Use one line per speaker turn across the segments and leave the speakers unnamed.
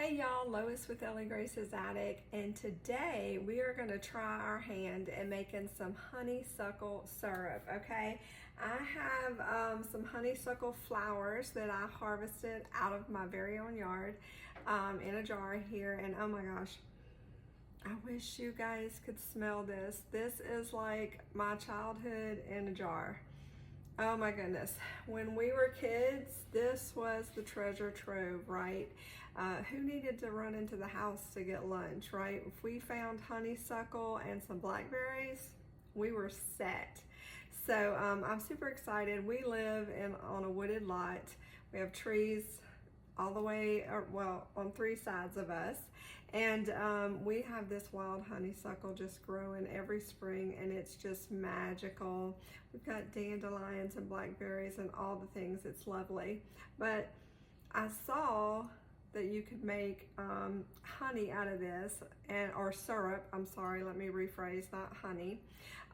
Hey y'all, Lois with EllieGracesAttic, and today we are going to try our hand at making some honeysuckle syrup, okay? I have some honeysuckle flowers that I harvested out of my very own yard in a jar here, and oh my gosh, I wish you guys could smell this. This is like my childhood in a jar. Oh my goodness. When we were kids, this was the treasure trove, right? Who needed to run into the house to get lunch, right? If we found honeysuckle and some blackberries, we were set. So I'm super excited. We live on a wooded lot. We have trees all the way, well, on three sides of us. And we have this wild honeysuckle just growing every spring, and it's just magical. We've got dandelions and blackberries and all the things. It's lovely. But I saw that you could make honey out of this, or syrup. I'm sorry, let me rephrase, not honey.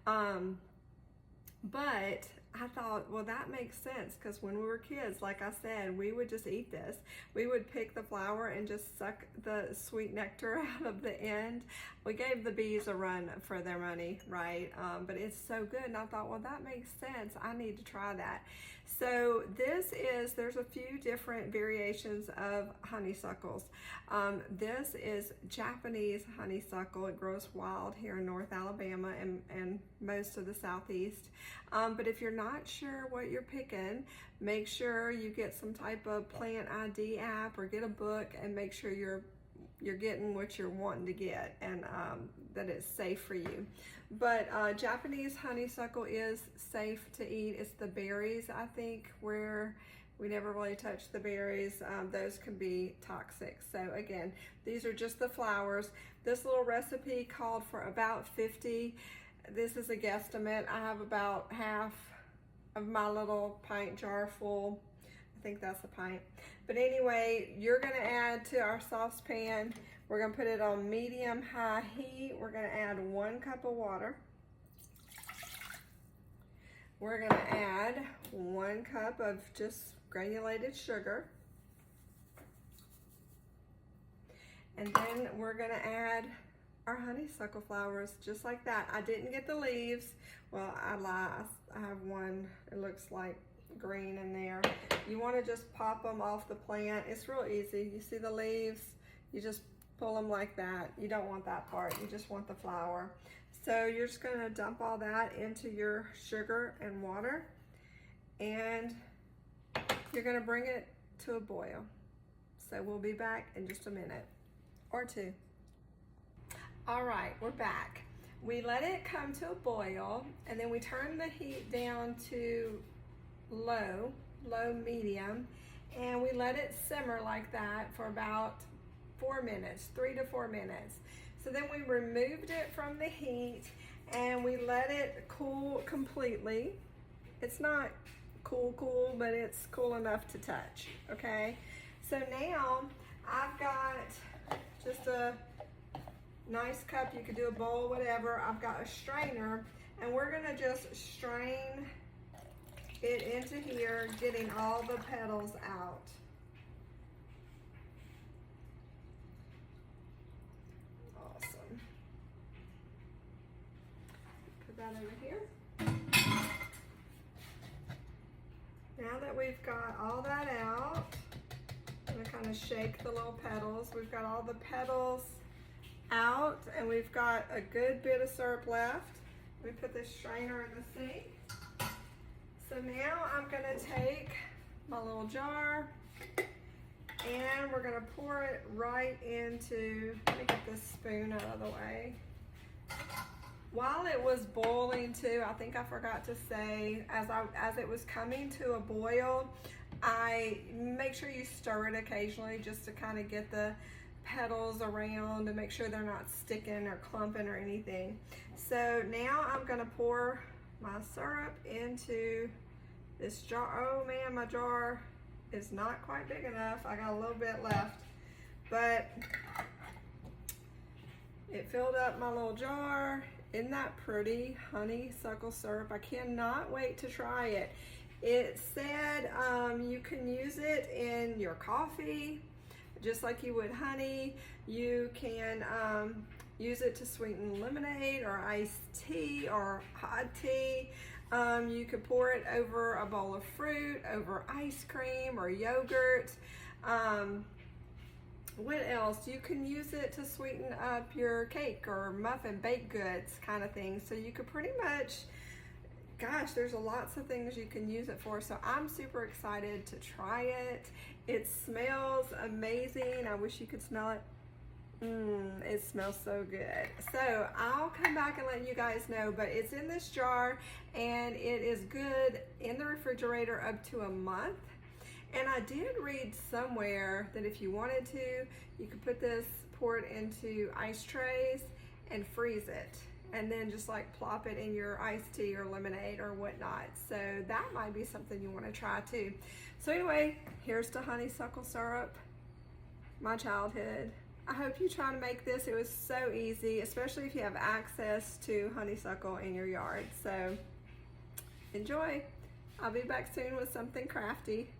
But I thought, well, that makes sense, because when we were kids, like I said, we would just eat this. We would pick the flower and just suck the sweet nectar out of the end. We gave the bees a run for their money, right? But it's so good, and I thought, well, that makes sense. I need to try that. So there's a few different variations of honeysuckles. This is Japanese honeysuckle. It grows wild here in North Alabama and most of the Southeast. But if you're not sure what you're picking, make sure you get some type of plant ID app or get a book and make sure you're getting what you're wanting to get, and that it's safe for you. But Japanese honeysuckle is safe to eat. It's the berries, I think, where we never really touch the berries. Those can be toxic. So again, these are just the flowers. This little recipe called for about 50. This is a guesstimate. I have about half of my little pint jar full. I think that's a pint. But anyway, you're gonna add to our saucepan, we're gonna put it on medium-high heat. We're gonna add 1 cup of water. We're gonna add 1 cup of just granulated sugar. And then we're gonna add our honeysuckle flowers just like that. I didn't get the leaves. Well, I lie, I have one, it looks like green in there. You want to just pop them off the plant. It's real easy. You see the leaves, you just pull them like that. You don't want that part, you just want the flower. So you're just going to dump all that into your sugar and water, and you're going to bring it to a boil. So we'll be back in just a minute or two. All right, we're back. We let it come to a boil, and then we turn the heat down to low medium, and we let it simmer like that for about 4 minutes, 3 to 4 minutes. So then we removed it from the heat and we let it cool completely. It's not cool, but it's cool enough to touch, okay? So now I've got just a nice cup. You could do a bowl, whatever. I've got a strainer, and we're gonna just strain it into here, getting all the petals out. Awesome. Put that over here. Now that we've got all that out, I'm gonna kind of shake the little petals. We've got all the petals out, and we've got a good bit of syrup left. We put this strainer in the sink. So now I'm gonna take my little jar and we're gonna pour it right into, let me get this spoon out of the way. While it was boiling too, I think I forgot to say, as it was coming to a boil, I make sure you stir it occasionally just to kind of get the petals around to make sure they're not sticking or clumping or anything. So now I'm gonna pour my syrup into this jar. Oh man, my jar is not quite big enough. I got a little bit left, but it filled up my little jar. Isn't that pretty? Honeysuckle syrup. I cannot wait to try it. It said you can use it in your coffee. just like you would honey. You can use it to sweeten lemonade or iced tea or hot tea. You could pour it over a bowl of fruit, over ice cream or yogurt. What else? You can use it to sweeten up your cake or muffin, baked goods kind of thing. So you could pretty much, gosh, there's lots of things you can use it for. So I'm super excited to try it. It smells amazing. I wish you could smell it. It smells so good. So I'll come back and let you guys know, but it's in this jar and it is good in the refrigerator up to a month. And I did read somewhere that if you wanted to, you could put this, pour it into ice trays and freeze it. And then just like plop it in your iced tea or lemonade or whatnot. So that might be something you want to try too. So anyway, here's to honeysuckle syrup, my childhood. I hope you try to make this. It was so easy, especially if you have access to honeysuckle in your yard. So enjoy. I'll be back soon with something crafty.